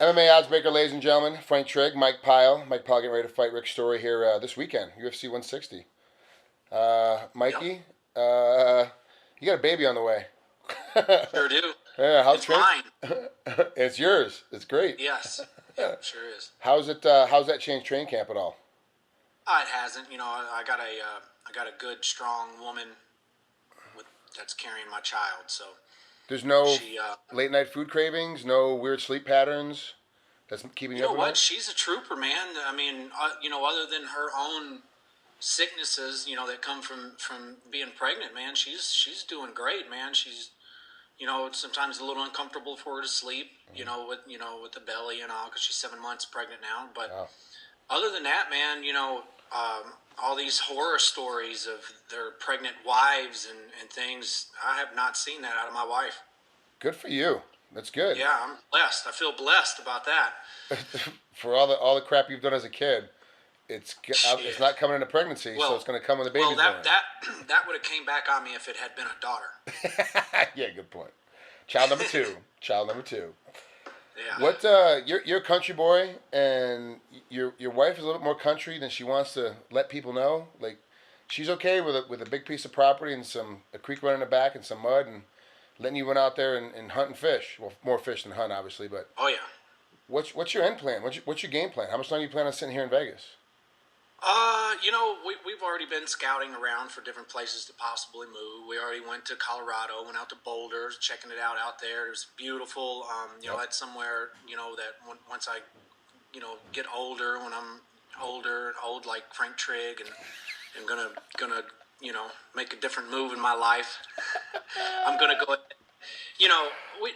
MMA Oddsbreaker, ladies and gentlemen. Frank Trigg, Mike Pyle. Mike Pyle getting ready to fight Rick Story here this weekend, UFC 160. Yep, Mikey, you got a baby on the way. sure do. Yeah, how's It's train? mine. It's yours. It's great. Yes. Yep, sure is. How's it? How's that changed train camp at all? It hasn't. I got a good, strong woman with that's carrying my child. So There's no she, late night food cravings, no weird sleep patterns that's keeping you you up know at what? night. She's a trooper, man. I mean, other than her own sicknesses, that come from being pregnant, man, she's doing great, man. She's, it's sometimes a little uncomfortable for her to sleep, with the belly and all, because she's 7 months pregnant now. But Wow, other than that, man, all these horror stories of their pregnant wives and things, I have not seen that out of my wife. good for you. That's good. Yeah, I'm blessed. I feel blessed about that. For all the crap you've done as a kid, it's Shit. not coming into pregnancy, so Well, it's going to come when the well, baby's born. that would have came back on me if it had been a daughter. Yeah, good point. Child number two. Child number two. Yeah. What? You're a country boy, and your wife is a little bit more country than she wants to let people know. Like, she's okay with a big piece of property and a creek running in the back and some mud and letting you run out there and hunt and fish. Well, more fish than hunt, obviously. But Oh yeah. what's your end plan? What's your game plan? How much time do you plan on sitting here in Vegas? We've already been scouting around for different places to possibly move. We already went to Colorado, went out to Boulder, checking it out there. It was beautiful. Yep. That's somewhere, that once I, get older, when I'm older and old like Frank Trigg and gonna, make a different move in my life, I'm gonna go, you know, we,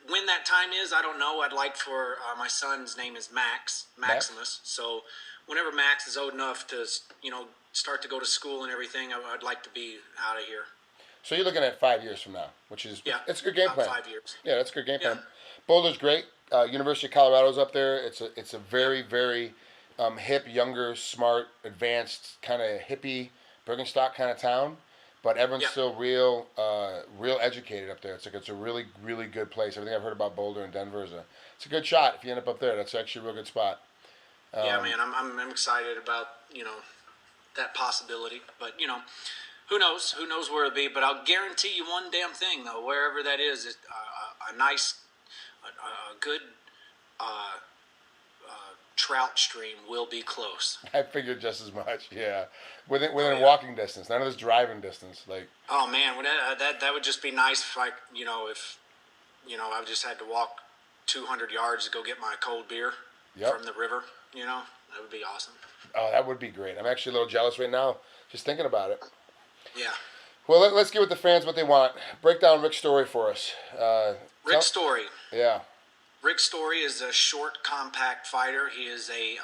when that time is, I don't know. I'd like for my son's name is Max? Maximus. So whenever Max is old enough to, start to go to school and everything, I'd like to be out of here. So you're looking at 5 years from now, which is Yeah, it's a good game about plan. 5 years. Yeah, that's a good game Yeah, plan. Boulder's great. University of Colorado's up there. It's a very very hip, younger, smart, advanced kind of hippie Bergenstock kind of town. But everyone's yeah, still real educated up there. It's a really really good place. Everything I've heard about Boulder and Denver it's a good shot if you end up there. That's actually a real good spot. yeah, Um, man. I'm excited about that possibility, but who knows? Who knows where it'll be? But I'll guarantee you one damn thing though. Wherever that is a nice, a good uh, trout stream will be close. I figured just as much. Yeah, within Yeah. walking distance, none of this driving distance. Like, Oh man, that would just be nice if if I just had to walk 200 yards to go get my cold beer yep. from the river. That would be awesome. Oh, that would be great. I'm actually a little jealous right now just thinking about it. Yeah. Well, let's give the fans what they want. Break down Rick's story for us. Rick Story. Yeah. Rick Story is a short, compact fighter. He is a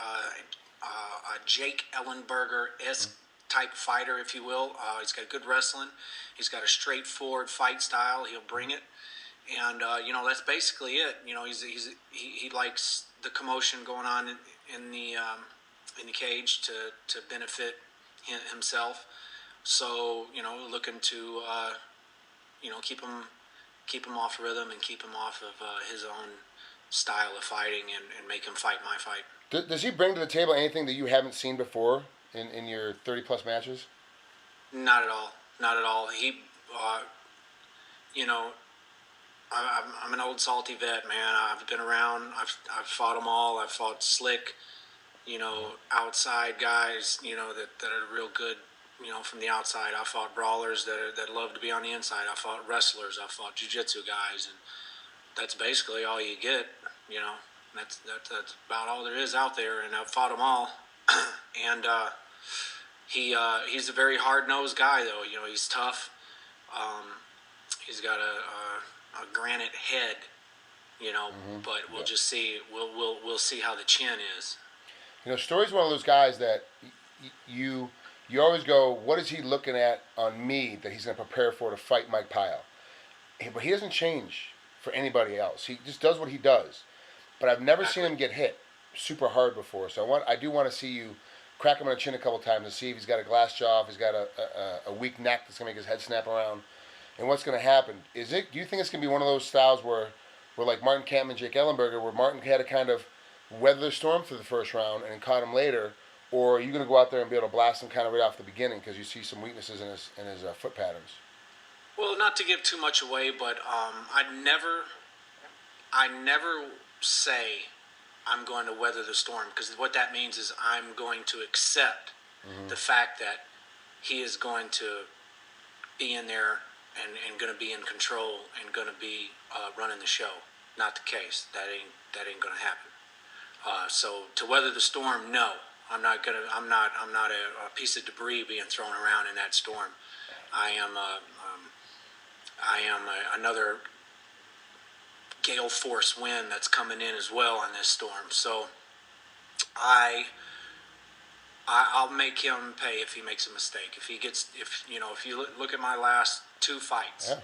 Jake Ellenberger esque type fighter, if you will. He's got good wrestling. He's got a straightforward fight style. He'll bring it, and that's basically it. He likes the commotion going on in the cage to benefit himself. So looking to keep him off rhythm and keep him off of his own style of fighting and make him fight my fight. Does he bring to the table anything that you haven't seen before in your 30 plus matches? Not at all. Not at all. He, you know, I'm an old salty vet, man. I've been around. I've fought them all. I've fought slick, outside guys, that are real good, from the outside. I fought brawlers that love to be on the inside. I fought wrestlers. I fought jiu-jitsu guys, and that's basically all you get. That's about all there is out there, and I've fought them all. And he's a very hard-nosed guy, though. He's tough. He's got a granite head, but we'll just see. We'll see how the chin is. Story's one of those guys that you always go, what is he looking at on me that he's going to prepare for to fight Mike Pyle? But he doesn't change for anybody else. He just does what he does. But I've never seen him get hit super hard before. So I do want to see you crack him on the chin a couple times to see if he's got a glass jaw, if he's got a weak neck that's going to make his head snap around, and what's going to happen. Do you think it's going to be one of those styles where where like Martin Kampmann and Jake Ellenberger, where Martin had to kind of weather the storm through the first round and caught him later, or are you going to go out there and be able to blast him kind of right off the beginning because you see some weaknesses in his foot patterns? Well, not to give too much away, but I never say I'm going to weather the storm, because what that means is I'm going to accept the fact that he is going to be in there and going to be in control and going to be running the show. Not the case. That ain't going to happen. So to weather the storm, no, I'm not a piece of debris being thrown around in that storm. I am another gale force wind that's coming in as well on this storm. So I'll make him pay if he makes a mistake. If you look at my last two fights,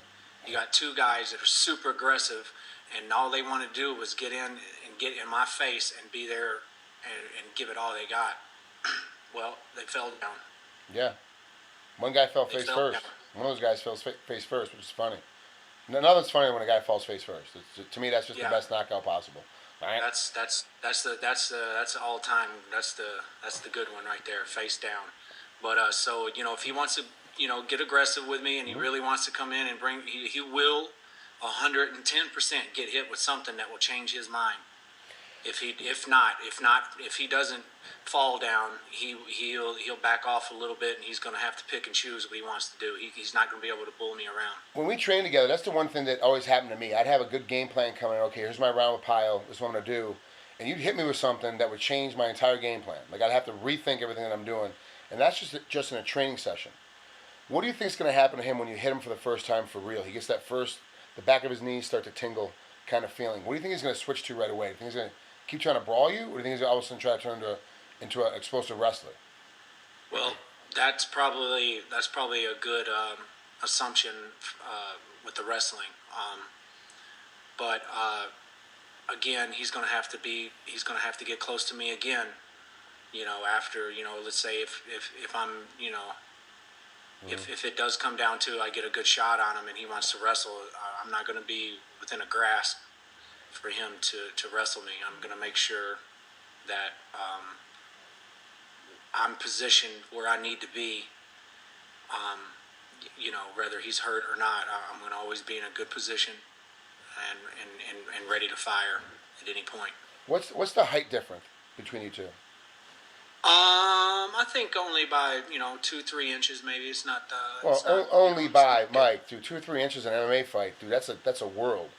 you got two guys that are super aggressive, and all they want to do was get in and get in my face and be there and give it all they got. Well, they fell down. Yeah. One guy fell face first. One of those guys fell face first, which is funny. Nothing's funny when a guy falls face first. To me, that's just the best knockout possible. Right? That's all time. That's the good one right there, face down. But so if he wants to get aggressive with me and he really wants to come in and bring, he will 110% get hit with something that will change his mind. If he doesn't fall down, he'll back off a little bit, and he's going to have to pick and choose what he wants to do. He's not going to be able to bull me around. When we train together, that's the one thing that always happened to me. I'd have a good game plan coming. Okay, here's my round with Pyle. This is what I'm going to do, and you'd hit me with something that would change my entire game plan. Like I'd have to rethink everything that I'm doing, and that's just in a training session. What do you think is going to happen to him when you hit him for the first time for real? He gets the back of his knees start to tingle kind of feeling. What do you think he's going to switch to right away? Do you think he's going to keep trying to brawl you, or do you think he's all of a sudden try to turn into an explosive wrestler? Well, that's probably a good assumption with the wrestling. But again, he's going to have to get close to me again. After let's say if I'm if it does come down to I get a good shot on him and he wants to wrestle, I'm not going to be within a grasp for him to wrestle me. I'm going to make sure that I'm positioned where I need to be. Whether he's hurt or not, I'm going to always be in a good position and ready to fire at any point. What's the height difference between you two? I think only by 2-3 inches maybe. It's not. Only by Mike, dude. 2 or 3 inches in an MMA fight, dude. That's a world.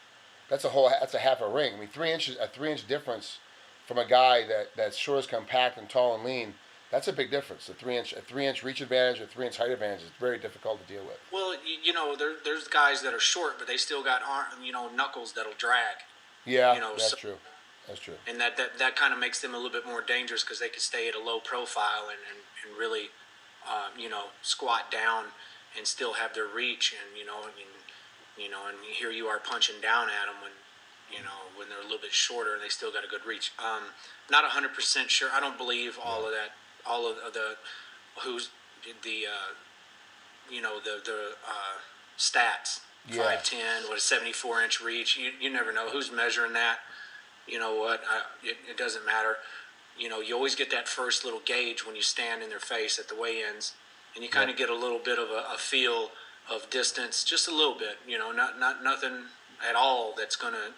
That's a half a ring. I mean, 3 inches, a 3-inch difference from a guy that's short as compact and tall and lean. That's a big difference. A 3-inch reach advantage, a 3-inch height advantage is very difficult to deal with. Well, there's guys that are short, but they still got knuckles that'll drag. Yeah, that's true. That's true. And that kind of makes them a little bit more dangerous because they can stay at a low profile and really, squat down and still have their reach. And here you are punching down at them when they're a little bit shorter and they still got a good reach. Not 100% sure. I don't believe all of that. All of the who's the stats. 5'10", with a 74-inch reach. You never know who's measuring that. You know what? It doesn't matter. You always get that first little gauge when you stand in their face at the weigh-ins, and you kind of get a little bit of a feel of distance, just a little bit. Not nothing at all that's gonna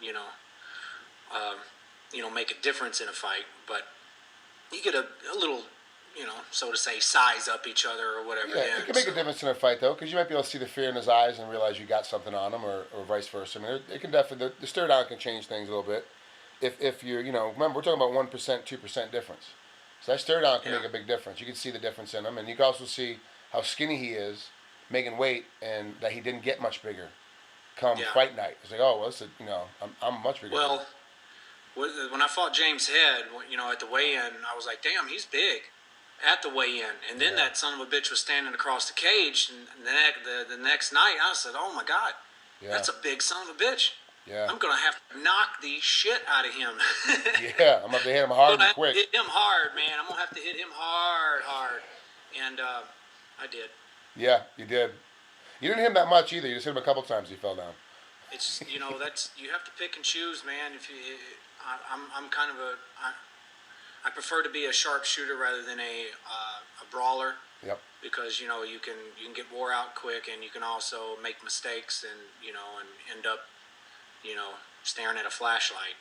make a difference in a fight, but you get a little, so to say, size up each other or whatever. Yeah, it can make a difference in a fight, though, because you might be able to see the fear in his eyes and realize you got something on him, or vice versa. I mean, it can definitely, the stare down can change things a little bit. If you're, remember, we're talking about 1%, 2% difference. So that stare down can make a big difference. You can see the difference in him, and you can also see how skinny he is, making weight, and that he didn't get much bigger come fight night. It's like, oh, well, this is, I'm much bigger. Well, when I fought James Head, at the weigh-in, I was like, damn, he's big at the weigh-in. And then that son of a bitch was standing across the cage, and the next night, I said, oh, my God, that's a big son of a bitch. Yeah. I'm going to have to knock the shit out of him. Yeah, I'm going to have to hit him hard and quick. Hit him hard, man. I'm going to have to hit him hard. And I did. Yeah, you did. You didn't hit him that much either. You just hit him a couple times. He fell down. It's that's you have to pick and choose, man. If you, I'm kind of I prefer to be a sharpshooter rather than a brawler. Yep. Because you can get wore out quick, and you can also make mistakes, and and end up staring at a flashlight.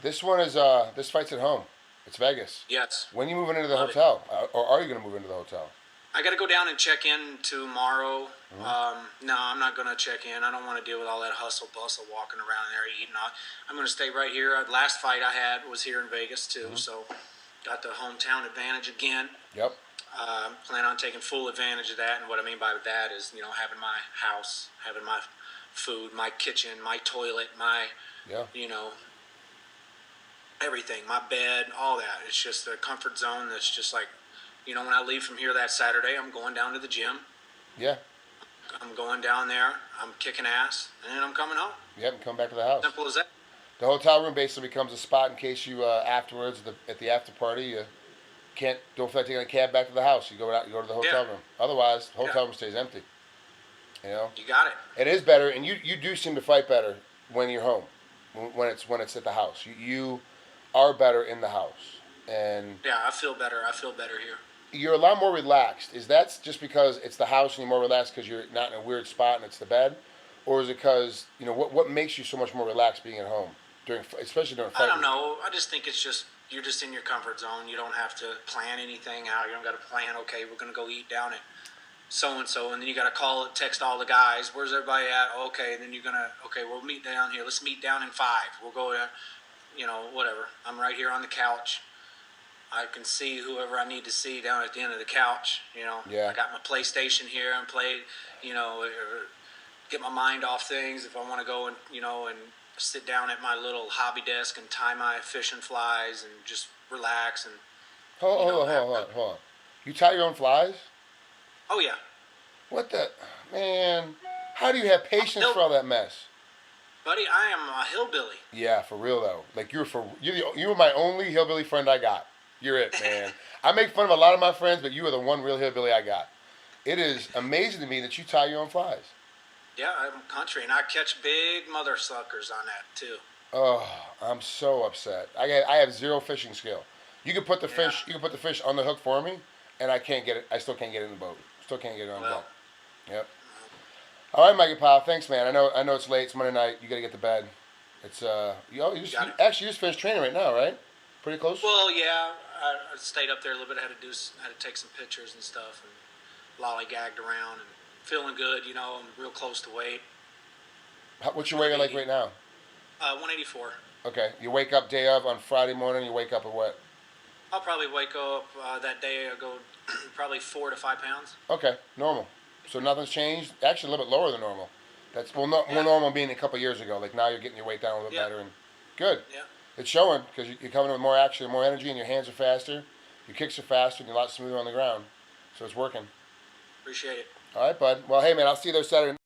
This one is this fight's at home. It's Vegas. Yes. When you moving into the Love hotel, or are you going to move into the hotel? I got to go down and check in tomorrow. No, I'm not going to check in. I don't want to deal with all that hustle bustle walking around there eating. I'm going to stay right here. Last fight I had was here in Vegas too, so got the hometown advantage again. Yep. Plan on taking full advantage of that, and what I mean by that is having my house, having my food, my kitchen, my toilet, my everything, my bed, all that. It's just a comfort zone that's just like, when I leave from here that Saturday, I'm going down to the gym. Yeah. I'm going down there, I'm kicking ass, and then I'm coming home. Yep, and come back to the house. Simple as that. The hotel room basically becomes a spot in case you afterwards at the after party you don't feel like taking a cab back to the house. You go to the hotel room. Otherwise, the hotel room stays empty. You got it. It is better, and you do seem to fight better when you're home, when it's at the house. You are better in the house, and I feel better. I feel better here. You're a lot more relaxed. Is that just because it's the house and you're more relaxed because you're not in a weird spot and it's the bed, or is it because what makes you so much more relaxed being at home especially during fight? I don't know. I just think it's just you're just in your comfort zone. You don't have to plan anything out. You don't got to plan. Okay, we're gonna go eat down at so and so, and then you got to text all the guys. Where's everybody at? Okay, and then you're gonna we'll meet down here. Let's meet down in 5. We'll go there. Whatever. I'm right here on the couch. I can see whoever I need to see down at the end of the couch. Yeah. I got my PlayStation here and play. Or get my mind off things if I want to go and and sit down at my little hobby desk and tie my fishing flies and just relax and. Hold on. You tie your own flies? Oh yeah. What the man? How do you have patience for all that mess? Buddy, I am a hillbilly. Yeah, for real though. Like you were my only hillbilly friend I got. You're it, man. I make fun of a lot of my friends, but you are the one real hillbilly I got. It is amazing to me that you tie your own flies. Yeah, I'm country, and I catch big mother suckers on that too. Oh, I'm so upset. I have zero fishing skill. You can put the fish. You can put the fish on the hook for me, and I can't get it. I still can't get it in the boat. Still can't get it on the boat. Yep. All right, Mikey Pyle. Thanks, man. I know it's late. It's Monday night. You got to get to bed. It's you just finished training right now, right? Pretty close. Well, yeah. I stayed up there a little bit. I had to take some pictures and stuff, and lollygagged around and feeling good. I'm real close to weight. What's your weight like right now? 184. Okay. You wake up day of on Friday morning. You wake up at what? I'll probably wake up that day. I'll go probably 4 to 5 pounds. Okay, normal. So nothing's changed. Actually, a little bit lower than normal. That's more normal being a couple of years ago. Like now, you're getting your weight down a little bit better and good. Yeah. It's showing because you're coming in with more action, more energy, and your hands are faster. Your kicks are faster, and you're a lot smoother on the ground. So it's working. Appreciate it. All right, bud. Well, hey, man, I'll see you there Saturday.